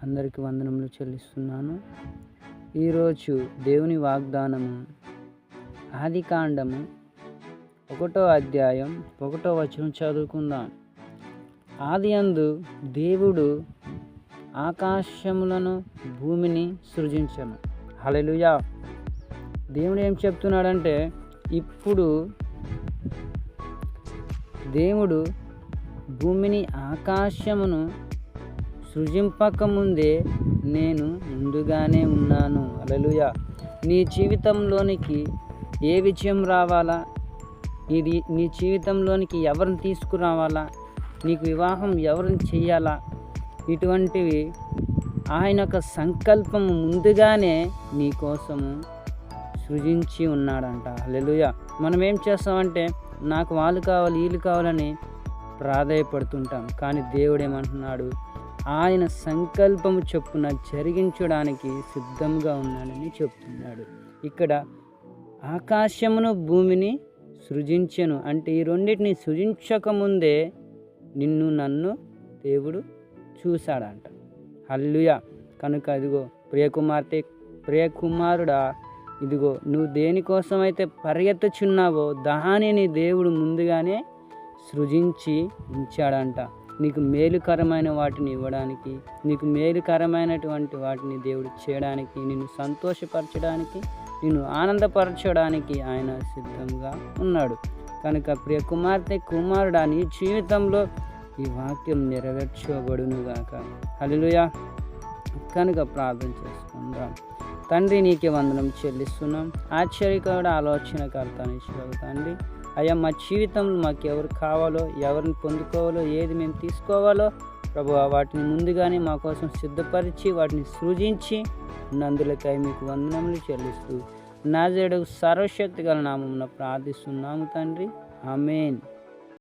అందరికీ వందనములు చెల్లిస్తున్నాను. ఈరోజు దేవుని వాగ్దానము ఆదికాండము 1వ అధ్యాయం 1వ వచనం చదువుకుందాం. ఆదియందు దేవుడు ఆకాశములను భూమిని సృజించెను. హల్లెలూయా. దేవుడు ఏం చెప్తున్నాడంటే, ఇప్పుడు దేవుడు భూమిని ఆకాశమును సృజింపకముందే నేను ముందుగానే ఉన్నాను. హల్లెలూయా. నీ జీవితంలోనికి ఏ విజయం రావాలా, నీ జీవితంలోనికి ఎవరిని తీసుకురావాలా, నీకు వివాహం ఎవరిని చేయాలా, ఇటువంటివి ఆయన యొక్క సంకల్పము ముందుగానే నీ కోసము సృజించి ఉన్నాడంట. హల్లెలూయా. మనం ఏం చేస్తామంటే, నాకు వాళ్ళు కావాలి వీళ్ళు కావాలని ప్రాధేయపడుతుంటాం. కానీ దేవుడు ఏమంటున్నాడు, ఆయన సంకల్పము చొప్పున జరిగించడానికి సిద్ధంగా ఉన్నాడని చెప్తున్నాడు. ఇక్కడ ఆకాశమును భూమిని సృజించెను అంటే ఈ రెండింటిని సృజించకముందే నిన్ను నన్ను దేవుడు చూశాడంట. హల్లెలూయా. కనుక ఇదిగో ప్రియకుమారుడా, ఇదిగో నువ్వు దేనికోసమైతే పరిగెత్తుచున్నావో దానిని దేవుడు ముందుగానే సృజించి ఉంచాడంట. నీకు మేలుకరమైన వాటిని ఇవ్వడానికి, నీకు మేలుకరమైనటువంటి వాటిని దేవుడు చేయడానికి, నిన్ను సంతోషపరచడానికి, నిన్ను ఆనందపరచడానికి ఆయన సిద్ధంగా ఉన్నాడు. కనుక ప్రియ కుమారుడా, నీ జీవితంలో ఈ వాక్యం నెరవేర్చబడునుగాక. హల్లెలూయా. కనుక ప్రార్థన చేసుకుందాం. తండ్రి, నీకే వందనం చెల్లిస్తున్నాం. ఆశ్చర్యకరుడు, ఆలోచనకర్త తండ్రి, అయ్యా మా జీవితంలో మాకు ఎవరు కావాలో, ఎవరిని పొందుకోవాలో, ఏది మేము తీసుకోవాలో ప్రభువా, వాటిని ముందుగానే మా కోసం సిద్ధపరిచి వాటిని సృజించి నందులకై మీకు వందనములు చెల్లిస్తూ నజరేయుడగు సర్వశక్తి గల నామమున ప్రార్థిస్తున్నాము తండ్రి. ఆమేన్.